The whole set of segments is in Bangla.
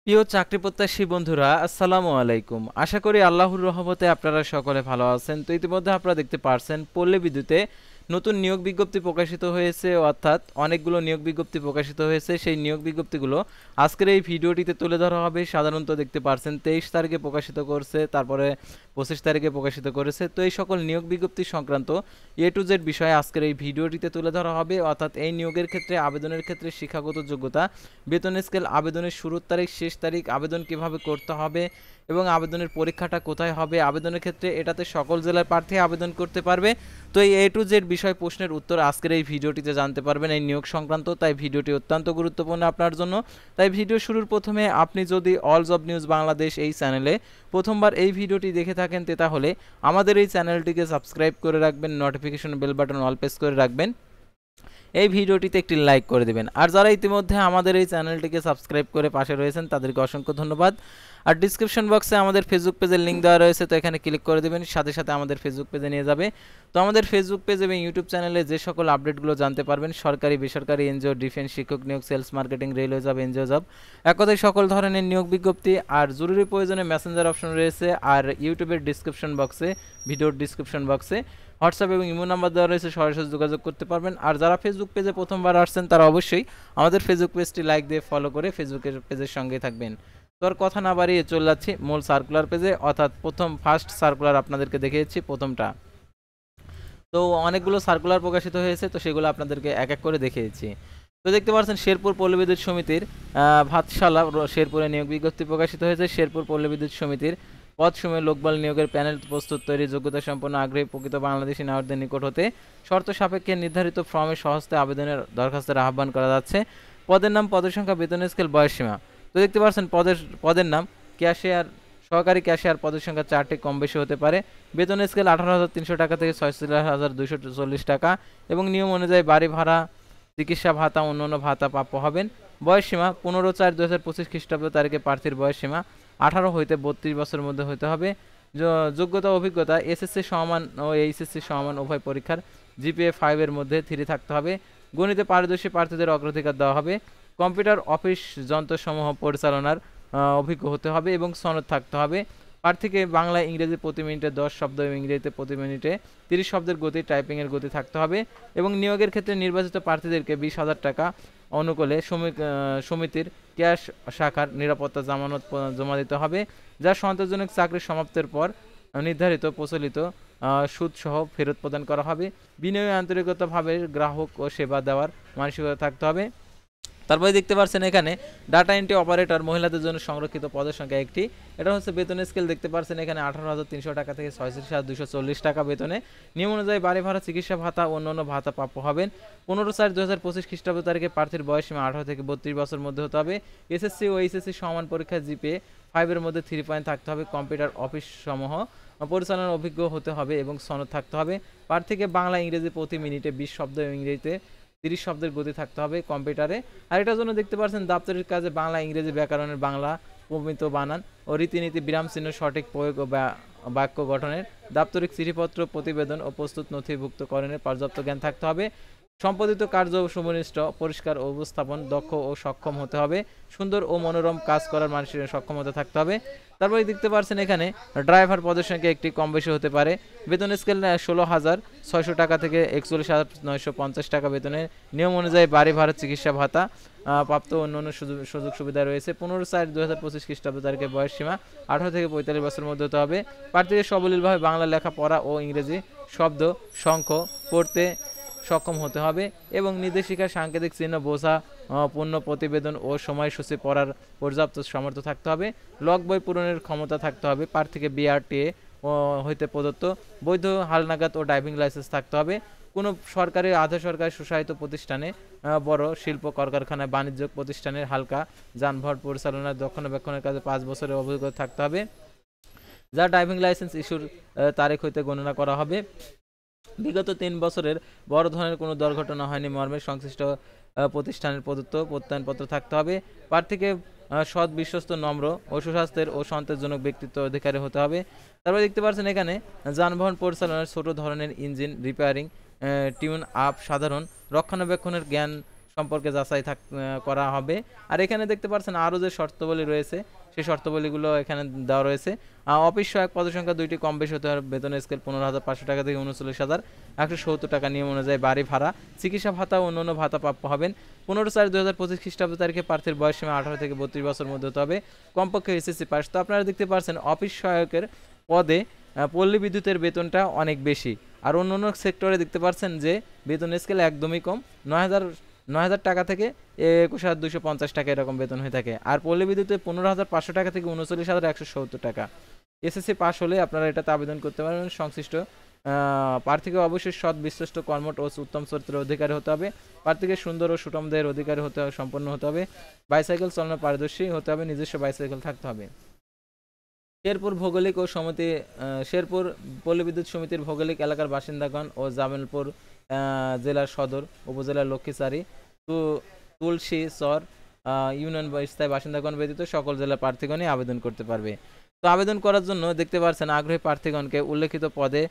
প্রিয় চাকরি প্রত্যাশী বন্ধুরা, আসসালামু আলাইকুম। আশা করি আল্লাহর রহমতে আপনারা সকলে ভালো আছেন। তো ইতিমধ্যে আপনারা দেখতে পারছেন পল্লী বিদ্যুতে নতুন নিয়োগ বিজ্ঞপ্তি প্রকাশিত হয়েছে, অর্থাৎ অনেকগুলো নিয়োগ বিজ্ঞপ্তি প্রকাশিত হয়েছে। সেই নিয়োগ বিজ্ঞপ্তিগুলো আজকের এই ভিডিওটিতে তুলে ধরা হবে। সাধারণত দেখতে পারছেন 23 তারিখে প্রকাশিত করছে, তারপরে 25 তারিখে প্রকাশিত করেছে। তো এই সকল নিয়োগ বিজ্ঞপ্তি সংক্রান্ত টু জেড বিষয়ে আজকের এই ভিডিওটিতে তুলে ধরা হবে। অর্থাৎ এই নিয়োগের ক্ষেত্রে, আবেদনের ক্ষেত্রে শিক্ষাগত যোগ্যতা, বেতন স্কেল, আবেদনের শুরুর তারিখ, শেষ তারিখ, আবেদন কিভাবে করতে হবে এবং আবেদনের পরীক্ষাটা কোথায় হবে, আবেদনের ক্ষেত্রে এটাতে সকল জেলার প্রার্থী আবেদন করতে পারবে। তো এই টু জেড বিষয় প্রশ্নের উত্তর আজকের এই ভিডিওটিতে জানতে পারবেন এই নিয়োগ সংক্রান্ত। তাই ভিডিওটি অত্যন্ত গুরুত্বপূর্ণ আপনার জন্য। তাই ভিডিও শুরুর প্রথমে আপনি যদি অল জব নিউজ বাংলাদেশ এই চ্যানেলে প্রথমবার এই ভিডিওটি দেখে থাকেন, তাহলে আমাদের এই চ্যানেলটিকে সাবস্ক্রাইব করে রাখবেন, notification bell button all press করে রাখবেন, এই ভিডিওটিতে একটি লাইক করে দেবেন। আর যারা ইতিমধ্যে আমাদের এই চ্যানেলটিকে সাবস্ক্রাইব করে পাশে রয়েছেন তাদেরকে অসংখ্য ধন্যবাদ। আর ডিসক্রিপশন বক্সে আমাদের ফেসবুক পেজের লিঙ্ক দেওয়া রয়েছে, তো এখানে ক্লিক করে দেবেন, সাথে সাথে আমাদের ফেসবুক পেজে নিয়ে যাবে। তো আমাদের ফেসবুক পেজ এবং ইউটিউব চ্যানেলে যে সকল আপডেটগুলো জানতে পারবেন, সরকারি, বেসরকারি, এনজিও, ডিফেন্স, শিক্ষক নিয়োগ, sales marketing, railway job, NGO job, এক কথায় সকল ধরনের নিয়োগ বিজ্ঞপ্তি। আর জরুরি প্রয়োজনে মেসেঞ্জার অপশন রয়েছে। আর ইউটিউবের ডিসক্রিপশন বক্সে, ভিডিওর ডিসক্রিপশন বক্সে হোয়াটসঅ্যাপ এবং ইমো নাম্বার দেওয়া রয়েছে, সরাসরি যোগাযোগ করতে পারবেন। আর যারা ফেসবুক পেজে প্রথমবার আসছেন তারা অবশ্যই আমাদের ফেসবুক পেজটি লাইক দিয়ে ফলো করে ফেসবুকের পেজের সঙ্গে থাকবেন। তো আর কথা না বাড়িয়ে চলে যাচ্ছি মূল সার্কুলার পেজে, অর্থাৎ ফার্স্ট সার্কুলার আপনাদেরকে দেখিয়েছি প্রথমটা। তো অনেকগুলো সার্কুলার প্রকাশিত হয়েছে, তো সেগুলো আপনাদেরকে এক এক করে দেখিয়েছি। তো দেখতে পাচ্ছেন শেরপুর পল্লী বিদ্যুৎ সমিতির ভাতশালা শেরপুরে নিয়োগ বিজ্ঞপ্তি প্রকাশিত হয়েছে। শেরপুর পল্লী বিদ্যুৎ সমিতির পদসমূহে লোকবল নিয়োগের প্যানেল প্রস্তুত তৈরি, যোগ্যতা সম্পন্ন আগ্রহী প্রকৃত বাংলাদেশি নাগরিকদের নিকট হতে শর্ত সাপেক্ষে নির্ধারিত ফর্মে সহজতে আবেদনের দরখাস্তের আহ্বান করা যাচ্ছে। পদের নাম, পদের সংখ্যা, বেতন স্কেল, বয়সসীমা। তো দেখতে পাচ্ছেন পদের নাম ক্যাশিয়ার, সহকারী ক্যাশিয়ার, পদের সংখ্যা 4টি, কম বেশি হতে পারে। বেতন স্কেল 18,300 টাকা থেকে 46,240 টাকা এবং নিয়ম অনুযায়ী বাড়ি ভাড়া, চিকিৎসা ভাতা, অন্যান্য ভাতা প্রাপ্য হবেন। বয়সসীমা 15/4/2025 খ্রিস্টাব্দ তারিখে প্রার্থীর বয়সসীমা 18 হইতে 32 বছরের মধ্যে হতে হবে। যোগ্যতা, অভিজ্ঞতা এসএসসি সমান ও এইচএসসি সমান উভয় পরীক্ষার জিপিএ 5 এর মধ্যে 3 থাকতে হবে। গণিতে পারদর্শী প্রার্থীদের অগ্রাধিকার দেওয়া হবে। কম্পিউটার অফিস যন্ত্রসমূহ পরিচালনার অভিজ্ঞ হতে হবে এবং সনদ থাকতে হবে। প্রার্থীকে বাংলা, ইংরেজি প্রতি মিনিটে 10 শব্দ এবং ইংরেজিতে প্রতি মিনিটে 30 শব্দের গতি, টাইপিংয়ের গতি থাকতে হবে। এবং নিয়োগের ক্ষেত্রে নির্বাচিত প্রার্থীদেরকে 20,000 টাকা অনুকূলে সমিতির ক্যাশ শাখার নিরাপত্তা জামানত জমা দিতে হবে, যা সন্তোষজনক চাকরির সমাপ্তির পর নির্ধারিত প্রচলিত সুদসহ ফেরত প্রদান করা হবে। বিনিয়োগে আন্তরিকতাভাবে গ্রাহক ও সেবা দেওয়ার মানসিকতা থাকতে হবে। তারপরে দেখতে পাচ্ছেন এখানে ডাটা এন্ট্রি অপারেটর, মহিলাদের জন্য সংরক্ষিত পদের সংখ্যা 1টি। এটা হচ্ছে বেতন স্কেল দেখতে পাচ্ছেন এখানে 18,300 টাকা থেকে 36,240 টাকা বেতনে। নিয়ম অনুযায়ী বাড়ি ভাড়া, চিকিৎসা ভাতা, অন্যান্য ভাতা প্রাপ্য হবেন। 15/4/2025 খ্রিস্টাব্দ তারিখে প্রার্থীর বয়সসীমা 18 থেকে 32 বছরের মধ্যে হতে হবে। এসএসসি ও এইচএসসি সমান পরীক্ষায় জিপিএ 5 এর মধ্যে 3 পয়েন্ট থাকতে হবে। কম্পিউটার অফিস সমূহ পরিচালনার অভিজ্ঞ হতে হবে এবং সনদ থাকতে হবে। প্রার্থীকে বাংলা, ইংরেজি প্রতি মিনিটে 20 শব্দ এবং ইংরেজিতে 30 শব্দের গতি থাকতে হবে কম্পিউটারে। আর এটার জন্য দেখতে পাচ্ছেন দাপ্তরিক কাজে বাংলা, ইংরেজি ব্যাকরণের বাংলা, প্রমিত বানান ও রীতিনীতি, বিরাম চিহ্ন সঠিক প্রয়োগ ও বাক্য গঠনের, দাপ্তরিক চিঠিপত্র, প্রতিবেদন ও প্রস্তুত নথিভুক্তকরণের পর্যাপ্ত জ্ঞান থাকতে হবে। সম্পাদিত কার্য সুনির্দিষ্ট, পরিষ্কার ও উপস্থাপন দক্ষ ও সক্ষম হতে হবে। সুন্দর ও মনোরম কাজ করার মানসিক সক্ষমতা থাকতে হবে। তারপরে দেখতে পাচ্ছেন এখানে ড্রাইভার পদের সংখ্যা 1টি, কম বেশি হতে পারে। বেতন স্কেল 16,600 টাকা থেকে 41,950 টাকা বেতনের। নিয়ম অনুযায়ী বাড়ি ভাড়া, চিকিৎসা ভাতা প্রাপ্ত অন্যান্য সুযোগ সুবিধা রয়েছে। 15/4/2025 খ্রিস্টাব্দ তারিখে বয়স সীমা 18 থেকে 45 বছরের মধ্যে হতে হবে। প্রার্থীকে সবলীলভাবে বাংলা লেখা, পড়া ও ইংরেজি শব্দ সংখ্য পড়তে সক্ষম হতে হবে এবং নির্দেশিকার সাংকেতিক চিহ্ন বোঝা, পূর্ণ প্রতিবেদন ও সময়সূচি পড়ার পর্যাপ্ত সামর্থ্য থাকতে হবে। লগ বই পূরণের ক্ষমতা থাকতে হবে। প্রার্থীকে বিআরটিএ হইতে প্রদত্ত বৈধ হালনাগাদ ও ড্রাইভিং লাইসেন্স থাকতে হবে। কোনো সরকারি, আধা সরকারি, স্বশাসিত প্রতিষ্ঠানে, বড় শিল্প কলকারখানায়, বাণিজ্যিক প্রতিষ্ঠানের হালকা যানবাহন পরিচালনার রক্ষণাবেক্ষণের কাজে 5 বছরের অভিজ্ঞতা থাকতে হবে, যা ড্রাইভিং লাইসেন্স ইস্যুর তারিখ হইতে গণনা করা হবে। বিগত 3 বছরের বড় ধরনের কোনো দুর্ঘটনা হয়নি মর্মে সংশ্লিষ্ট প্রতিষ্ঠানের প্রদত্ত প্রত্যয়নপত্র থাকতে হবে। প্রার্থীকে সৎ, বিশ্বস্ত, নম্র ও সুস্বাস্থ্যের ও সন্তোষজনক ব্যক্তিত্ব অধিকারী হতে হবে। তারপরে দেখতে পাচ্ছেন এখানে যানবাহন পরিচালনার ছোট ধরনের ইঞ্জিন রিপেয়ারিং, টিউন আপ, সাধারণ রক্ষণাবেক্ষণের জ্ঞান সম্পর্কে যাচাই করা হবে। আর এখানে দেখতে পাচ্ছেন আরও যে শর্তাবলী রয়েছে সেই শর্তাবলীগুলো এখানে দেওয়া রয়েছে। অফিস সহায়ক পদের সংখ্যা 2টি, কম বেশি হতে হবে। বেতন স্কেল 15,500 টাকা থেকে 39,170 টাকা, নিয়ম অনুযায়ী বাড়ি ভাড়া, চিকিৎসা ভাতা ও অন্যান্য ভাতা প্রাপ্য হবেন। 15/4/2025 খ্রিস্টাব্দ তারিখে প্রার্থীর বয়স সীমা 18 থেকে 32 বছর মধ্যে হতে হবে, কমপক্ষে এসএসসি পাস। তো আপনারা দেখতে পাচ্ছেন অফিস সহায়কের পদে পল্লী বিদ্যুতের বেতনটা অনেক বেশি। আর অন্য সেক্টরে দেখতে পাচ্ছেন যে বেতন স্কেল একদমই কম, 9,000 টাকা থেকে 21,250 টাকা এরকম বেতন হয়ে থাকে। আর পল্লী বিদ্যুতে 15,500 টাকা থেকে 39,170 টাকা। এসএসসি পাস হলে আপনারা এটাতে আবেদন করতে পারবেন। সংশ্লিষ্ট প্রার্থীকে অবশ্যই সৎ, বিশ্বস্ত, কর্মঠ ও উত্তম চরিত্রের অধিকারী হতে হবে। প্রার্থীকে সুন্দর ও সুষম দেহের অধিকারী হতে হবে, সম্পন্ন হতে হবে, বাইসাইকেল চালানো পারদর্শী হতে হবে, নিজস্ব বাইসাইকেল থাকতে হবে। শেরপুর ভৌগোলিক ও সমিতি শেরপুর পল্লী বিদ্যুৎ সমিতির ভৌগোলিক এলাকার বাসিন্দাগণ ও জামালপুর জেলার সদর উপজেলার লক্ষ্মীচারী, তুলসী চর ইউনিয়ন স্থায়ী বাসিন্দাগণ ব্যতীত সকল জেলার প্রার্থীগণই আবেদন করতে পারবে। তো আবেদন করার জন্য দেখতে পাচ্ছেন আগ্রহী প্রার্থীগণকে উল্লেখিত পদে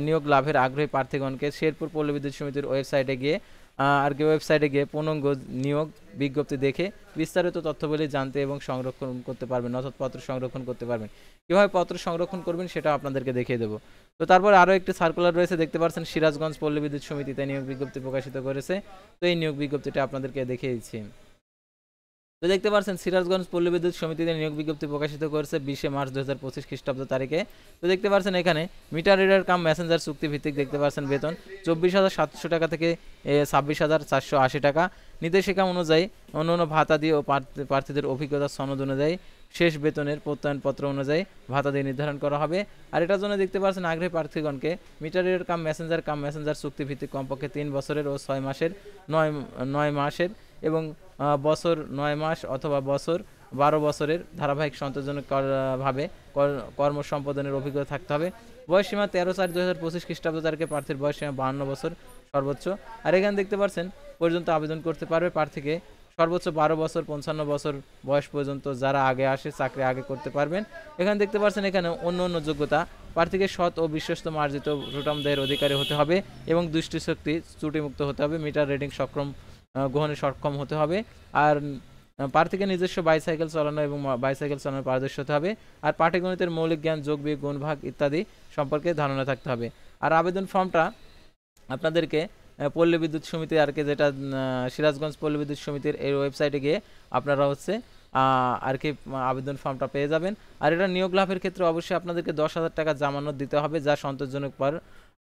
নিয়োগ লাভের আগ্রহী প্রার্থীগণকে শেরপুর পল্লী বিদ্যুৎ সমিতির ওয়েবসাইটে গিয়ে পূর্ণাঙ্গ নিয়োগ বিজ্ঞপ্তি দেখে বিস্তারিত তথ্যগুলি জানতে এবং সংরক্ষণ করতে পারবেন, অর্থাৎ পত্র সংরক্ষণ করতে পারবেন। কীভাবে পত্র সংরক্ষণ করবেন সেটা আপনাদেরকে দেখিয়ে দেবো। তো তারপর আরও একটি সার্কুলার রয়েছে, দেখতে পাচ্ছেন সিরাজগঞ্জ পল্লী বিদ্যুৎ সমিতিতে নিয়োগ বিজ্ঞপ্তি প্রকাশিত করেছে। তো এই নিয়োগ বিজ্ঞপ্তিটা আপনাদেরকে দেখিয়ে দিচ্ছি। তো দেখতে পাচ্ছেন সিরাজগঞ্জ পল্লী বিদ্যুৎ সমিতিতে নিয়োগ বিজ্ঞপ্তি প্রকাশিত করেছে 20 মার্চ 2025 খ্রিস্টাব্দ তারিখে। তো দেখতে পাচ্ছেন এখানে মিটার রিডার কাম মেসেঞ্জার চুক্তি ভিত্তিক দেখতে পাচ্ছেন বেতন 24,700 টাকা থেকে 26,480 টাকা। নির্দেশিকা অনুযায়ী অন্যান্য ভাতা দিয়ে ও প্রার্থীদের অভিজ্ঞতা সনদ অনুযায়ী শেষ বেতনের প্রত্যয়নপত্র অনুযায়ী ভাতা দিয়ে নির্ধারণ করা হবে। আর এটার জন্য দেখতে পাচ্ছেন আগ্রহী প্রার্থীগণকে মিটার রিডার কাম মেসেঞ্জার চুক্তি ভিত্তিক কমপক্ষে 3 বছরের ও 6 মাসের 9 মাসের এবং বছর 9 মাস অথবা বছর 12 বছরের ধারাবাহিক সন্তোষজনকভাবে কর্ম সম্পাদনের অভিজ্ঞতা থাকতে হবে। বয়সসীমা 13/4/2025 খ্রিস্টাব্দ তারিখে প্রার্থীর বয়সসীমা 52 বছর সর্বোচ্চ। আর এখানে দেখতে পাচ্ছেন পর্যন্ত আবেদন করতে পারবে প্রার্থীকে সর্বোচ্চ 12 বছর 55 বছর বয়স পর্যন্ত যারা আগে আসে চাকরি আগে করতে পারবেন। এখানে দেখতে পাচ্ছেন এখানে অন্য যোগ্যতা, প্রার্থীকে সৎ ও বিশ্বস্ত মার্জিত সুঠাম দেহের অধিকারী হতে হবে এবং দৃষ্টিশক্তি ত্রুটিমুক্ত হতে হবে, মিটার রিডিং গ্রহণে সক্ষম হতে হবে। আর প্রার্থীকে নিজস্ব বাইসাইকেল চালানো এবং বাইসাইকেল চালানোর পারদর্শী হতে হবে। আর পাটিগণিতের মৌলিক জ্ঞান, যোগ বিয়োগ, গুণ ভাগ ইত্যাদি সম্পর্কে ধারণা থাকতে হবে। আর আবেদন ফর্মটা আপনাদেরকে পল্লী বিদ্যুৎ সমিতি আর কি যেটা সিরাজগঞ্জ পল্লী বিদ্যুৎ সমিতির এই ওয়েবসাইটে গিয়ে আপনারা আর কি আবেদন ফর্মটা পেয়ে যাবেন। আর এটা নিয়োগ লাভের ক্ষেত্রে অবশ্যই আপনাদেরকে 10,000 টাকা জামানত দিতে হবে, যা সন্তোষজনক পর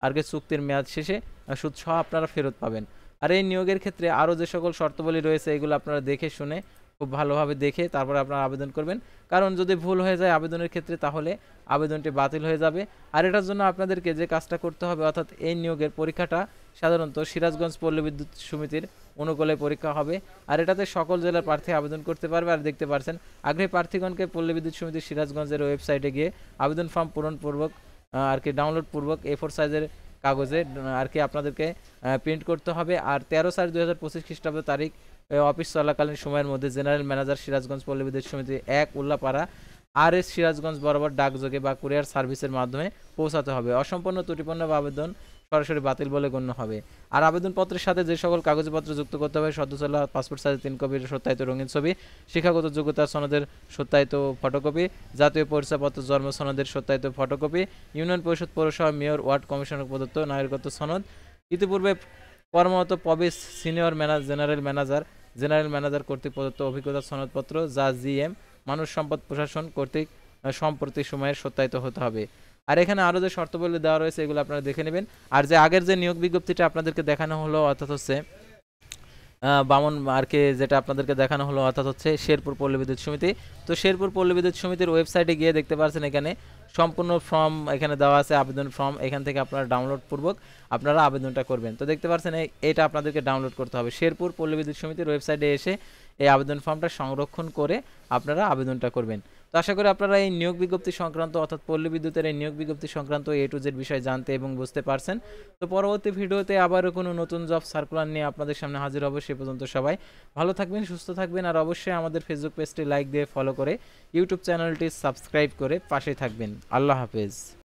আর কি চুক্তির মেয়াদ শেষে সুদ সহ আপনারা ফেরত পাবেন। আর এই নিয়োগের ক্ষেত্রে আরও যে সকল শর্তাবলী রয়েছে এগুলো আপনারা দেখে শুনে খুব ভালোভাবে দেখে তারপরে আপনারা আবেদন করবেন, কারণ যদি ভুল হয়ে যায় আবেদনের ক্ষেত্রে তাহলে আবেদনটি বাতিল হয়ে যাবে। আর এটার জন্য আপনাদেরকে যে কাজটা করতে হবে, অর্থাৎ এই নিয়োগের পরীক্ষাটা সাধারণত সিরাজগঞ্জ পল্লী বিদ্যুৎ সমিতির অনুকূলে পরীক্ষা হবে। আর এটাতে সকল জেলার প্রার্থী আবেদন করতে পারবে। আর দেখতে পাচ্ছেন আগ্রহী প্রার্থীগণকে পল্লী বিদ্যুৎ সমিতি সিরাজগঞ্জের ওয়েবসাইটে গিয়ে আবেদন ফর্ম পূরণপূর্বক আর কি ডাউনলোড পূর্বক A4 সাইজের কাগজে আর কি আপনাদেরকে প্রিন্ট করতে হবে। আর 13/4/2025 খ্রিস্টাব্দ তারিখ অফিস চলাকালীন সময়ের মধ্যে জেনারেল ম্যানেজার সিরাজগঞ্জ পল্লী বিদ্যুৎ সমিতি 1 উল্লাপাড়া RS সিরাজগঞ্জ বরাবর ডাকযোগে বা কুরিয়ার সার্ভিসের মাধ্যমে পৌঁছাতে হবে। অসম্পূর্ণ ত্রুটিপূর্ণ আবেদন সরাসরি বাতিল বলে গণ্য হবে। আর আবেদনপত্রের সাথে যে সকল কাগজপত্র যুক্ত করতে হবে, সদ্যচলা পাসপোর্ট সাইজের 3 কপির সত্যায়িত রঙিন ছবি, শিক্ষাগত যোগ্যতা সনদের সত্যায়িত ফটোকপি, জাতীয় পরিচয়পত্র জন্ম সনদের সত্যায়িত ফটোকপি, ইউনিয়ন পরিষদ, পৌরসভা, মেয়র, ওয়ার্ড কমিশনার প্রদত্ত নাগরিকত্ব সনদ, ইতিপূর্বে কর্মরত প্রবেশ জেনারেল ম্যানেজার কর্তৃক প্রদত্ত অভিজ্ঞতা সনদপত্র যা GM মানব সম্পদ প্রশাসন কর্তৃক সম্প্রতি সময়ের সত্যায়িত হতে হবে। আর এখানে আরও যে শর্তাবলী দেওয়া রয়েছে এগুলো আপনারা দেখে নেবেন। আর যে আগের যে নিয়োগ বিজ্ঞপ্তিটা আপনাদেরকে দেখানো হলো অর্থাৎ বামন আর কি যেটা আপনাদেরকে দেখানো হলো অর্থাৎ শেরপুর পল্লী বিদ্যুৎ সমিতি। তো শেরপুর পল্লী বিদ্যুৎ সমিতির ওয়েবসাইটে গিয়ে দেখতে পাচ্ছেন এখানে সম্পূর্ণ ফর্ম এখানে দেওয়া আছে, আবেদন ফর্ম, এখান থেকে আপনারা ডাউনলোড পূর্বক আপনারা আবেদনটা করবেন। তো দেখতে পাচ্ছেন এটা আপনাদেরকে ডাউনলোড করতে হবে। শেরপুর পল্লী বিদ্যুৎ সমিতির ওয়েবসাইটে এসে এই আবেদন ফর্মটা সংরক্ষণ করে আপনারা আবেদনটা করবেন। তো আশা করি আপনারা এই নিয়োগ বিজ্ঞপ্তি সংক্রান্ত অর্থাৎ পল্লী বিদ্যুতের এই নিয়োগ বিজ্ঞপ্তি সংক্রান্ত A to Z বিষয় জানতে এবং বুঝতে পারছেন। তো পরবর্তী ভিডিওতে আবারও কোনো নতুন জব সার্কুলার নিয়ে আপনাদের সামনে হাজির হব। সে পর্যন্ত সবাই ভালো থাকবেন, সুস্থ থাকবেন। আর অবশ্যই আমাদের ফেসবুক পেজটি লাইক দিয়ে ফলো করে ইউটিউব চ্যানেলটি সাবস্ক্রাইব করে পাশে থাকবেন। আল্লাহ হাফেজ।